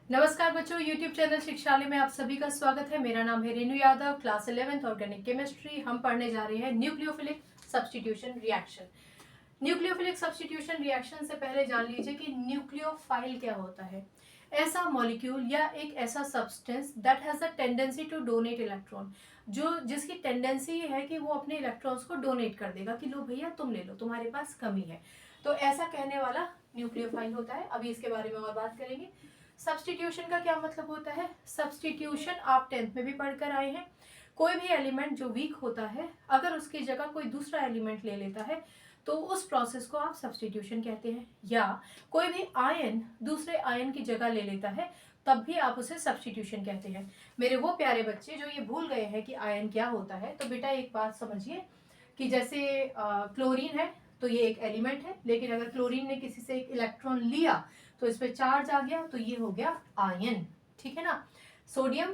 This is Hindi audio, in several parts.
नमस्कार बच्चों, YouTube चैनल शिक्षालय में आप सभी का स्वागत है। मेरा नाम है Renu Yadav, class 11th organic chemistry. हम पढ़ने जा रहे हैं nucleophilic substitution reaction. Nucleophilic substitution reaction से पहले जान लीजिए कि न्यूक्लियोफाइल क्या होता है। ऐसा मॉलिक्यूल या एक ऐसा substance that has a tendency to donate electron, जो जिसकी टेंडेंसी है कि वो अपने इलेक्ट्रॉन्स को डोनेट कर देगा कि लो भैया तुम ले लो, तुम्हारे पास कमी है। तो ऐसा कहने वाला न्यूक्लियोफाइल होता है। अभी इसके बारे में और बात करेंगे। सब्स्टिट्यूशन का क्या मतलब होता है? सब्स्टिट्यूशन आप 10th में भी पढ़कर आए हैं। कोई भी एलिमेंट जो वीक होता है, अगर उसकी जगह कोई दूसरा एलिमेंट ले लेता है तो उस प्रोसेस को आप सब्स्टिट्यूशन कहते हैं। या कोई भी आयन दूसरे आयन की जगह ले लेता है तब भी आप उसे सब्स्टिट्यूशन कहते हैं। मेरे वो प्यारे बच्चे जो ये भूल गए हैं कि आयन क्या होता है, तो बेटा एक बात समझिए कि जैसे क्लोरीन है तो ये एक एलिमेंट है, लेकिन अगर क्लोरीन ने किसी से एक इलेक्ट्रॉन लिया तो इस पे चार्ज आ गया तो ये हो गया आयन। ठीक है ना। सोडियम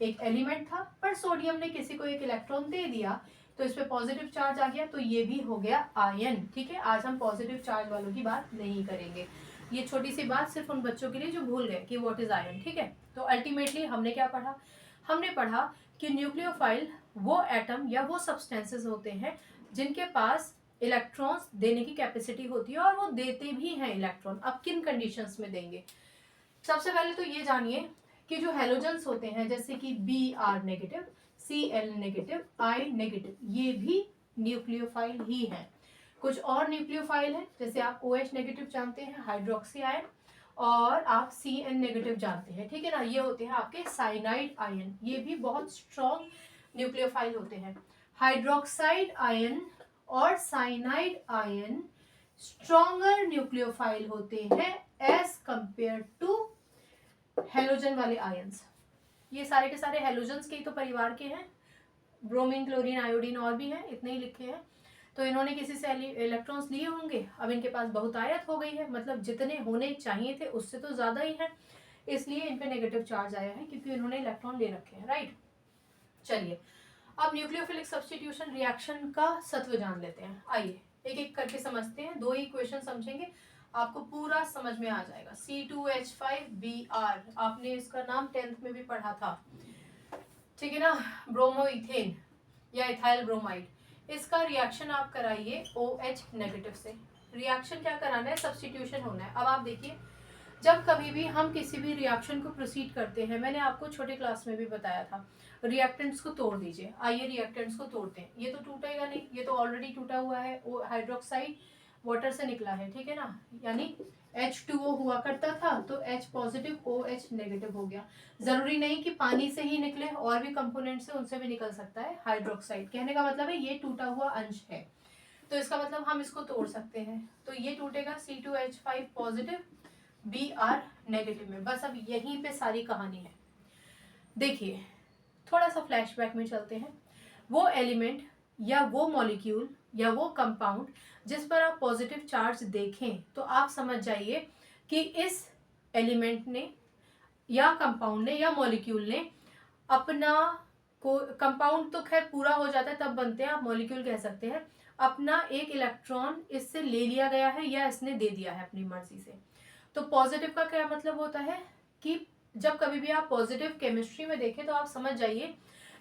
एक एलिमेंट था पर सोडियम ने किसी को एक इलेक्ट्रॉन दे दिया तो इस पे पॉजिटिव चार्ज आ गया तो ये भी हो गया आयन। ठीक है, आज हम पॉजिटिव चार्ज वालों की बात नहीं करेंगे। ये छोटी सी बात सिर्फ उन बच्चों के लिए जो भूल गए कि व्हाट इज आयन। ठीक है, तो अल्टीमेटली हमने क्या पढ़ा? हमने पढ़ा कि न्यूक्लियोफाइल वो एटम या वो सब्सटेंसेस होते हैं जिनके पास इलेक्ट्रॉन्स देने की कैपेसिटी होती है और वो देते भी हैं इलेक्ट्रॉन। अब किन कंडीशंस में देंगे? सबसे पहले तो ये जानिए कि जो हेलोजेंस होते हैं जैसे कि Br negative, Cl negative, I negative, ये भी न्यूक्लियोफाइल ही हैं। कुछ और न्यूक्लियोफाइल हैं जैसे आप OH नेगेटिव जानते हैं, हाइड्रोक्सी आयन, और आप Cn नेगेटिव जानते हैं। ठीक है ना, ये होते हैं आपके साइनाइड आयन, ये भी बहुत स्ट्रॉन्ग न्यूक्लियोफाइल होते हैं। हाइड्रोक्साइड आयन और साइनाइड आयन स्ट्रॉन्गर न्यूक्लियोफाइल होते हैं एज कंपेयर टू हेलोजन वाले आयंस। ये सारे के सारे हेलोजेंस के ही तो परिवार के हैं। ब्रोमीन, क्लोरीन, आयोडीन और भी हैं, इतने ही लिखे हैं। तो इन्होंने किसी से इलेक्ट्रॉन्स लिए होंगे, अब इनके पास बहुतायत हो गई है, मतलब जितने होने चाहिए थे उससे तो ज्यादा ही है, इसलिए इन पे नेगेटिव चार्ज आया है क्योंकि इन्होंने इलेक्ट्रॉन ले रखे हैं। राइट, चलिए अब न्यूक्लियोफिलिक सब्स्टिट्यूशन रिएक्शन का सत्व जान लेते हैं। आइए एक एक करके समझते हैं, दो ही इक्वेशन समझेंगे, आपको पूरा समझ में आ जाएगा। C2H5Br, आपने इसका नाम 10th में भी पढ़ा था। ठीक है ना, ब्रोमोइथेन या इथाइल ब्रोमाइड। इसका रिएक्शन आप कराइए OH नेगेटिव से। रिएक्शन क्या कराना है? सब्स्टिट्यूशन होना है। अब आप देखिए, जब कभी भी हम किसी भी रिएक्शन को प्रोसीड करते हैं, मैंने आपको छोटे क्लास में भी बताया था, रिएक्टेंट्स को तोड़ दीजिए। आइए रिएक्टेंट्स को तोड़ते हैं। ये तो टूटेगा नहीं, ये तो ऑलरेडी टूटा हुआ है, वो हाइड्रोक्साइड वाटर से निकला है। ठीक है ना, यानी H2O हुआ करता था तो H पॉजिटिव OH नेगेटिव हो गया। जरूरी नहीं कि पानी से ही निकले, और भी कंपोनेंट से उनसे भी निकल सकता है हाइड्रोक्साइड। कहने का मतलब है ये टूटा हुआ अंश है, तो इसका मतलब हम इसको तोड़ सकते हैं। तो ये टूटेगा C2H5 पॉजिटिव Br नेगेटिव में। बस अब यहीं पे सारी कहानी है। देखिए थोड़ा सा फ्लैशबैक में चलते हैं। वो एलिमेंट या वो मॉलिक्यूल या वो कंपाउंड जिस पर आप पॉजिटिव चार्ज देखें तो आप समझ जाइए कि इस एलिमेंट ने या कंपाउंड ने या मॉलिक्यूल ने अपना को, कंपाउंड तो खैर पूरा हो जाता है तब बनते हैं, आप मॉलिक्यूल कह सकते हैं, अपना एक इलेक्ट्रॉन इससे ले लिया गया है या इसने दे दिया है अपनी मर्जी से। तो पॉजिटिव का क्या मतलब होता है कि जब कभी भी आप पॉजिटिव केमिस्ट्री में देखें तो आप समझ जाइए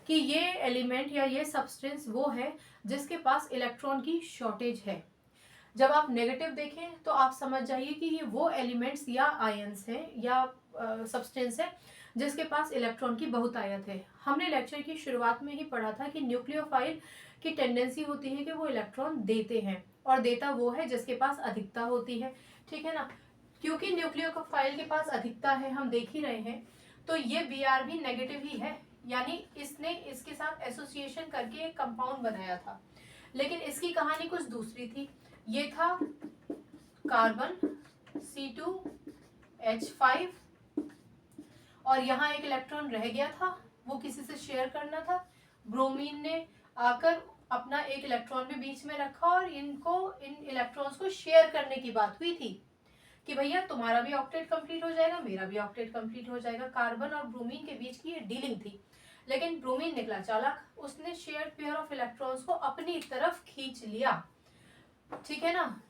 कि ये एलिमेंट या ये सब्सटेंस वो है जिसके पास इलेक्ट्रॉन की शॉर्टेज है। जब आप नेगेटिव देखें तो आप समझ जाइए कि ये वो एलिमेंट्स या आयंस हैं या सब्सटेंस है जिसके पास इलेक्ट्रॉन की बहुतायत है। हमने लेक्चर की शुरुआत में ही पढ़ा था कि न्यूक्लियोफाइल की टेंडेंसी होती है कि वो इलेक्ट्रॉन देते हैं, और देता वो है जिसके पास अधिकता होती है। ठीक है ना, क्योंकि न्यूक्लियोफाइल के पास अधिकता है, हम देख ही रहे हैं, तो ये Br भी नेगेटिव ही है, यानी इसने इसके साथ एसोसिएशन करके एक कंपाउंड बनाया था। लेकिन इसकी कहानी कुछ दूसरी थी। ये था कार्बन C2H5 और यहाँ एक इलेक्ट्रॉन रह गया था, वो किसी से शेयर करना था। ब्रोमीन ने आकर अपना एक इलेक्ट्रॉन भी बीच में रखा और इन इलेक्ट्रॉन्स को शेयर करने की बात हुई थी कि भैया तुम्हारा भी ऑक्टेट कंप्लीट हो जाएगा, मेरा भी ऑक्टेट कंप्लीट हो जाएगा। कार्बन और ब्रोमीन के बीच की ये डीलिंग थी, लेकिन ब्रोमीन निकला चालाक, उसने शेयर्ड पेयर ऑफ इलेक्ट्रॉन्स को अपनी तरफ खींच लिया। ठीक है ना,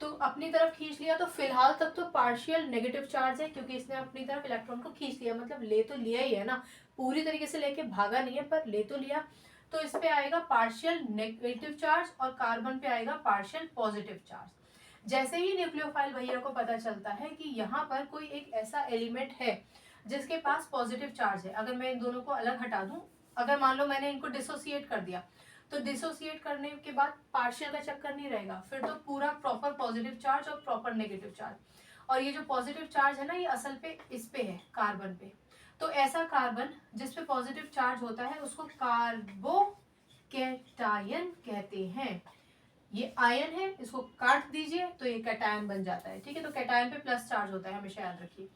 तो अपनी तरफ खींच लिया, तो फिलहाल तक तो पार्शियल नेगेटिव चार्ज है क्योंकि इसने अपनी तरफ इलेक्ट्रॉन को खींच लिया, मतलब ले तो लिया ही है ना, पूरी तरीके से लेके भागा नहीं है पर ले तो लिया। तो इस पे आएगा पार्शियल नेगेटिव चार्ज और कार्बन पे आएगा पार्शियल पॉजिटिव चार्ज। जैसे ही न्यूक्लियोफाइल भैया को पता चलता है कि यहाँ पर कोई एक ऐसा एलिमेंट है जिसके पास पॉजिटिव चार्ज है, अगर मैं इन दोनों को अलग हटा दूं, अगर मान लो मैंने इनको डिसोसिएट कर दिया, तो डिसोसिएट करने के बाद पार्शियल का चक्कर नहीं रहेगा, फिर तो पूरा प्रॉपर पॉजिटिव चार्ज और प्रॉपर नेगेटिव चार्ज। और ये जो पॉजिटिव चार्ज है ना, ये असल पे इस पे है, कार्बन पे। तो ऐसा कार्बन जिसपे पॉजिटिव चार्ज होता है उसको कार्बोकैटायन कहते हैं। ये आयन है, इसको काट दीजिए तो ये कैटायन बन जाता है, ठीक है। तो कैटायन पे प्लस चार्ज होता है, हमेशा याद रखिए।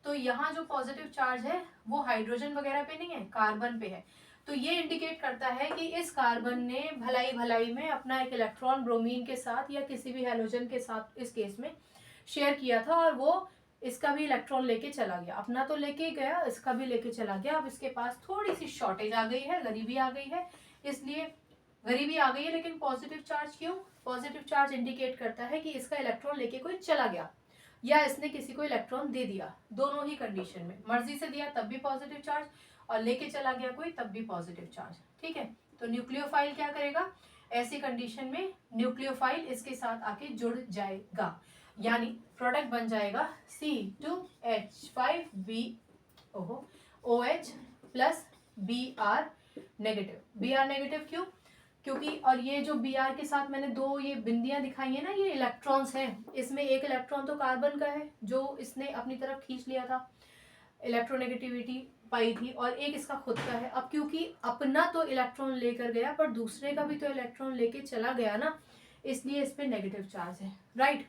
तो यहाँ जो पॉजिटिव चार्ज है वो हाइड्रोजन वगैरह पे नहीं है, कार्बन पे है। तो ये इंडिकेट करता है कि इस कार्बन ने भलाई भलाई में अपना एक इलेक्ट्रॉन ब्रोमीन के साथ या किसी भी हैलोजन के साथ इस केस में शेयर किया था, और वो इसका भी इलेक्ट्रॉन लेके चला गया, अपना तो लेके गया, इसका भी लेके चला गया। अब इसके पास थोड़ी सी शॉर्टेज आ गई है, गरीबी आ गई है, इसलिए गरीबी आ गई है। लेकिन पॉजिटिव चार्ज क्यों? पॉजिटिव चार्ज इंडिकेट करता है कि इसका इलेक्ट्रॉन लेके कोई चला गया या इसने किसी को इलेक्ट्रॉन दे दिया, दोनों ही कंडीशन में, मर्जी से दिया तब भी पॉजिटिव चार्ज और लेके चला गया कोई तब भी पॉजिटिव चार्ज, ठीक है। तो न्यूक्लियोफाइल क्या करेगा, ऐसी कंडीशन में न्यूक्लियोफाइल इसके साथ आके जुड़ जाएगा, यानी प्रोडक्ट बन जाएगा C2H5B OH plus Br negative. Br negative क्यों? क्योंकि, और ये जो Br के साथ मैंने दो ये बिंदियां दिखाई है ना, ये इलेक्ट्रॉन्स हैं, इसमें एक इलेक्ट्रॉन तो कार्बन का है जो इसने अपनी तरफ खींच लिया था, इलेक्ट्रोनेगेटिविटी पाई थी, और एक इसका खुद का है। अब क्योंकि अपना तो इलेक्ट्रॉन लेकर गया पर दूसरे का भी तो इलेक्ट्रॉन लेके चला गया ना, इसलिए इस पे नेगेटिव चार्ज है, राइट।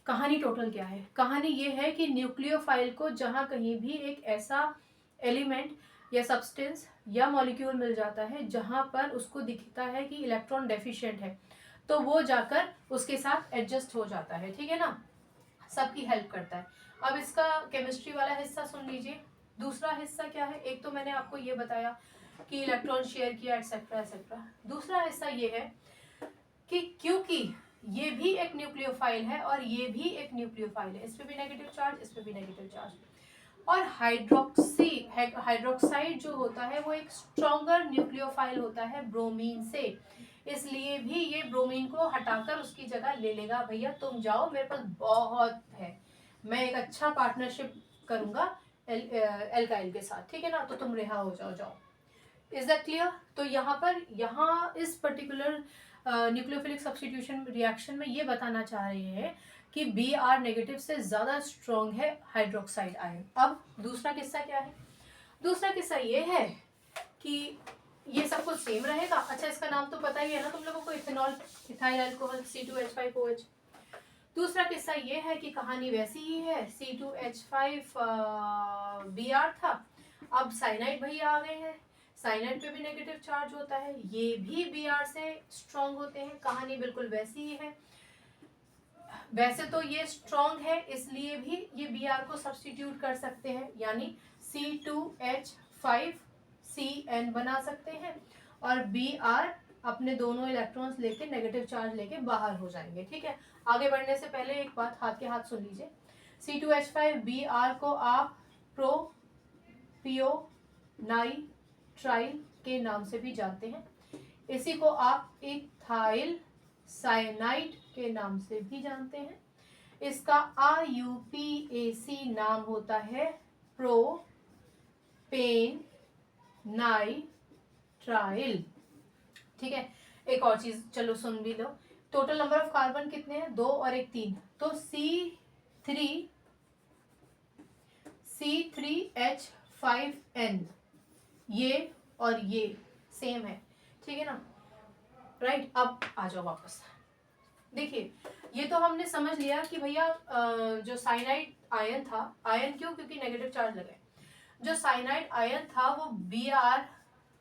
कहानी टोटल क्या है? कहानी ये है कि न्यूक्लियोफाइल को जहां कहीं भी एक ऐसा एलिमेंट या सब्सटेंस या मॉलिक्यूल मिल जाता है जहां पर उसको दिखता है कि इलेक्ट्रॉन डेफिशिएंट है, तो वो जाकर उसके साथ एडजस्ट हो जाता है, ठीक है ना, सबकी हेल्प करता है। अब इसका केमिस्ट्री वाला हिस्सा सुन लीजिए। दूसरा हिस्सा क्या है? एक तो मैंने आपको ये बताया कि इलेक्ट्रॉन शेयर किया एक्सेट्रा एक्सेट्रा। दूसरा हिस्सा ये है कि क्योंकि ये भी एक न्यूक्लियोफाइल है और ये भी एक न्यूक्लियोफाइल है, इस पे भी नेगेटिव चार्ज, इस पे भी नेगेटिव चार्ज, और हाइड्रोक्साइड जो होता है वो एक स्ट्रॉन्गर न्यूक्लियोफाइल होता है ब्रोमीन से, इसलिए भी ये ब्रोमीन को हटाकर उसकी जगह ले लेगा, भैया तुम जाओ, मेरे पास बहुत है, मैं एक अच्छा पार्टनरशिप करूंगा एल्काइल के साथ, ठीक है ना, तो तुम रिहा हो जाओ, जाओ। Is that clear? तो यहाँ इस पर्टिकुलर न्यूक्लियोफिलिक सब्स्टिट्यूशन रिएक्शन में ये बताना चाह रहे हैं कि Br नेगेटिव से ज़्यादा स्ट्रॉन्ग है हाइड्रोक्साइड आयन। अब दूसरा किस्सा क्या है? दूसरा किस्सा ये है कि ये सब कुछ सेम रहेगा। अच्छा, इसका नाम तो पता ही है ना तुम लोगों को, इथेनॉल, इथाइल अल्कोहल, C2H5OH। दूसरा किस्सा ये है कि कहानी वैसी ही है, C2H5Br था, अब साइनाइड भैया आ गए हैं, साइनाइड पे भी नेगेटिव चार्ज होता है, ये भी Br से स्ट्रॉन्ग होते हैं, कहानी बिल्कुल वैसी ही है। वैसे तो ये स्ट्रॉन्ग है इसलिए भी ये Br को सब्स्टिट्यूट कर सकते हैं, यानी C2H5Cn बना सकते हैं, और Br अपने दोनों इलेक्ट्रॉन्स लेके नेगेटिव चार्ज लेके बाहर हो जाएंगे, ठीक है। आगे बढ़ने से पहले एक बात हाथ के हाथ सुन लीजिए। C2H5Br को आप प्रोपियोनाइट्राइल के नाम से भी जानते हैं, इसी को आप इथाइल साइनाइड के नाम से भी जानते हैं। इसका IUPAC नाम होता है प्रोपेनाइट्राइल, ठीक है। एक और चीज चलो सुन भी लो, टोटल नंबर ऑफ कार्बन कितने हैं? 2 और एक 3, तो C3H5N, ये और ये सेम है, ठीक है ना, राइट। अब आ जाओ वापस, देखिए ये तो हमने समझ लिया कि भैया जो साइनाइड आयन था, आयन क्यों? क्योंकि नेगेटिव चार्ज लगे, जो साइनाइड आयन था वो Br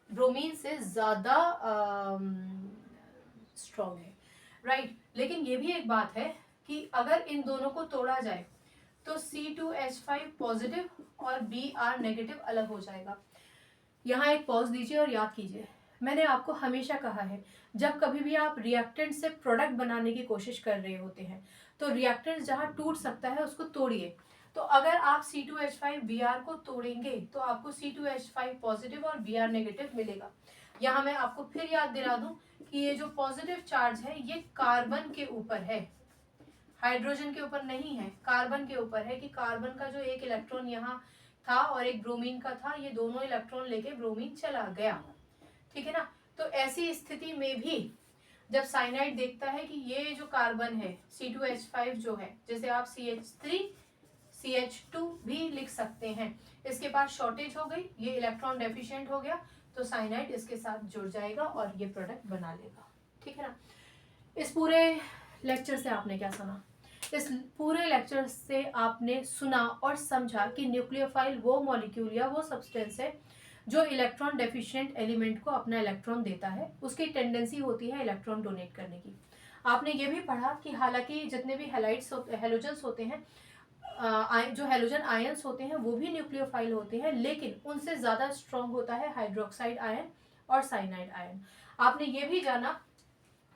ब्रोमीन से ज्यादा स्ट्रॉन्ग है, राइट। लेकिन ये भी एक बात है कि अगर इन दोनों को तोड़ा जाए तो C2H5 पॉजिटिव और Br नेगेटिव अलग हो जाएगा। यहाँ एक पॉज दीजिए और याद कीजिए, मैंने आपको हमेशा कहा है, जब कभी भी आप रिएक्टेंट से प्रोडक्ट बनाने की कोशिश कर रहे होते हैं तो रिएक्टेंट जहाँ टूट सकता है उसको तोड़िए। तो अगर आप C2H5 Br को तोड़ेंगे तो आपको C2H5 पॉजिटिव और Br नेगेटिव मिलेगा। यहाँ मैं आपको फिर याद दिला दूं कि ये जो पॉजिटिव चार्ज है ये कार्बन के ऊपर है, हाइड्रोजन के ऊपर नहीं है, कार्बन के ऊपर है। कि कार्बन का जो एक इलेक्ट्रॉन यहाँ था और एक ब्रोमीन का था, ये दोनों इलेक्ट्रॉन लेके ब्रोमीन चला गया, ठीक है ना। तो ऐसी स्थिति में भी जब साइनाइड देखता है कि ये जो कार्बन है C2H5 जो है, जैसे आप CH3 CH2 भी लिख सकते हैं, इसके पास शॉर्टेज हो गई, ये इलेक्ट्रॉन डेफिशिएंट हो गया, तो साइनाइड इसके साथ जुड़ जाएगा और ये प्रोडक्ट बना लेगा, ठीक है ना। इस पूरे लेक्चर से आपने क्या सुना? इस पूरे लेक्चर से आपने सुना और समझा कि न्यूक्लियोफाइल वो मॉलिक्यूल या वो सब्सटेंस है जो इलेक्ट्रॉन डेफिशिएंट एलिमेंट को अपना इलेक्ट्रॉन देता है। उसकी टेंडेंसी होती है इलेक्ट्रॉन डोनेट करने की। आपने ये भी पढ़ा कि हालांकि जितने भी हेलोजेंस होते हैं, जो हेलोजन आयंस होते हैं वो भी न्यूक्लियोफाइल होते हैं, लेकिन उनसे ज़्यादा स्ट्रॉन्ग होता है हाइड्रोक्साइड आयन और साइनाइड आयन। आपने ये भी जाना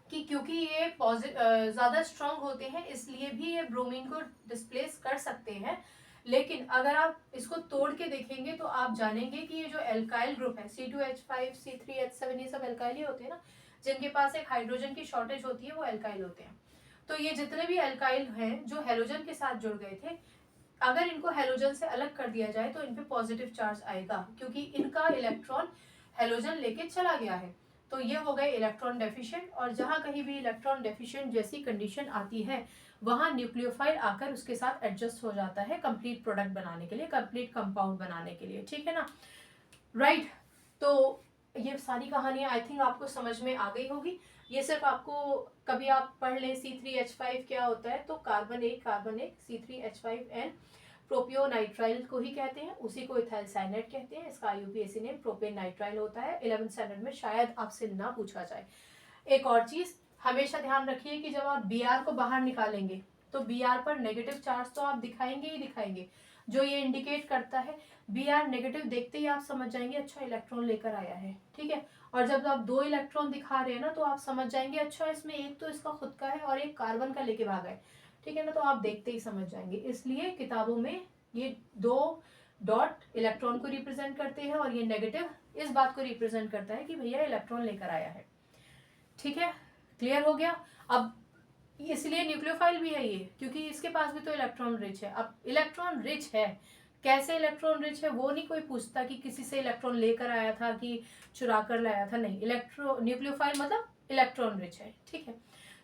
कि क्योंकि ये ज़्यादा स्ट्रॉन्ग होते हैं इसलिए भी ये ब्रोमीन को डिस्प्लेस कर सकते हैं, लेकिन अगर आप इसको तोड़ के देखेंगे तो आप जानेंगे कि ये जो एल्काइल ग्रुप है C2H5 C3H7 ये सब एल्काइल ही होते हैं ना, जिनके पास एक हाइड्रोजन की शॉर्टेज होती है वो एल्काइल होते हैं। तो ये जितने भी एल्काइल हैं जो हेलोजन के साथ जुड़ गए थे, अगर इनको हेलोजन से अलग कर दिया जाए तो इन पे पॉजिटिव चार्ज आएगा, क्योंकि इनका इलेक्ट्रॉन हेलोजन लेके चला गया है। तो ये हो गए इलेक्ट्रॉन डेफिशिएंट, और जहां कहीं भी इलेक्ट्रॉन डेफिशिएंट जैसी कंडीशन आती है वहां न्यूक्लियोफाइल आकर उसके साथ एडजस्ट हो जाता है कंप्लीट प्रोडक्ट बनाने के लिए, कंप्लीट कंपाउंड बनाने के लिए, ठीक है ना। राइट, तो ये सारी कहानियां आई थिंक आपको समझ में आ गई होगी। ये सिर्फ आपको कभी आप पढ़ लें C3H5 क्या होता है, तो कार्बन एक C3H5N प्रोपियोनाइट्राइल को ही कहते हैं, उसी को इथाइल साइनाइड कहते हैं। इसका IUPAC नेम प्रोपेनाइट्राइल होता है। 11th स्टैंडर्ड में शायद आपसे ना पूछा जाए। एक और चीज हमेशा ध्यान रखिए कि जब आप Br को बाहर निकालेंगे तो Br पर नेगेटिव चार्ज तो आप दिखाएंगे ही दिखाएंगे, जो ये इंडिकेट करता है Br नेगेटिव देखते ही आप समझ जाएंगे अच्छा इलेक्ट्रॉन लेकर आया है, ठीक है। और जब आप 2 इलेक्ट्रॉन दिखा रहे हैं ना तो आप समझ जाएंगे अच्छा इसमें एक तो इसका खुद का है और एक कार्बन का लेके भागा है, ठीक है ना। तो आप देखते ही समझ जाएंगे। इसलिए किताबों में ये 2 डॉट इलेक्ट्रॉन को रिप्रेजेंट करते हैं और ये नेगेटिव इस बात को रिप्रेजेंट करता है कि भैया इलेक्ट्रॉन लेकर आया है, ठीक है। क्लियर हो गया? अब इसलिए न्यूक्लियोफाइल भी है ये, क्योंकि इसके पास भी तो इलेक्ट्रॉन रिच है। अब इलेक्ट्रॉन रिच है, कैसे इलेक्ट्रॉन रिच है वो नहीं कोई पूछता कि किसी से इलेक्ट्रॉन लेकर आया था कि चुरा कर लाया था, नहीं। न्यूक्लियोफाइल मतलब इलेक्ट्रॉन रिच है, ठीक है।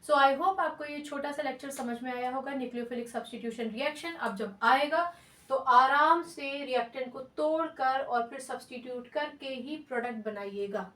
सो आई होप आपको ये छोटा सा लेक्चर समझ में आया होगा। न्यूक्लियोफिलिक सब्स्टिट्यूशन रिएक्शन अब जब आएगा तो आराम से रिएक्टेंट को तोड़कर और फिर सब्स्टिट्यूट करके ही प्रोडक्ट बनाइएगा।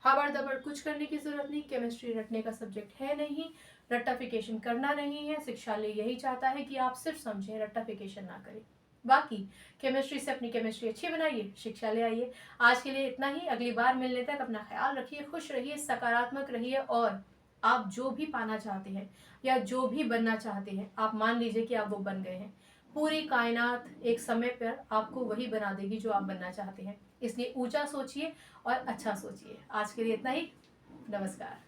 हबड़ दबड़ कुछ करने की जरूरत नहीं, केमिस्ट्री रटने का सब्जेक्ट है नहीं, रट्टाफिकेशन करना नहीं है। शिक्षालय यही चाहता है कि आप सिर्फ समझें, रट्टाफिकेशन ना करें। बाकी केमिस्ट्री से अपनी केमिस्ट्री अच्छी बनाइए, शिक्षालय आइए। आज के लिए इतना ही, अगली बार मिलने तक अपना ख्याल रखिए, खुश रहिए, सकारात्मक रहिए, और आप जो भी पाना चाहते हैं या जो भी बनना चाहते हैं आप मान लीजिए कि आप वो बन गए हैं। पूरी कायनात एक समय पर आपको वही बना देगी जो आप बनना चाहते हैं। इसलिए ऊंचा सोचिए और अच्छा सोचिए। आज के लिए इतना ही, नमस्कार।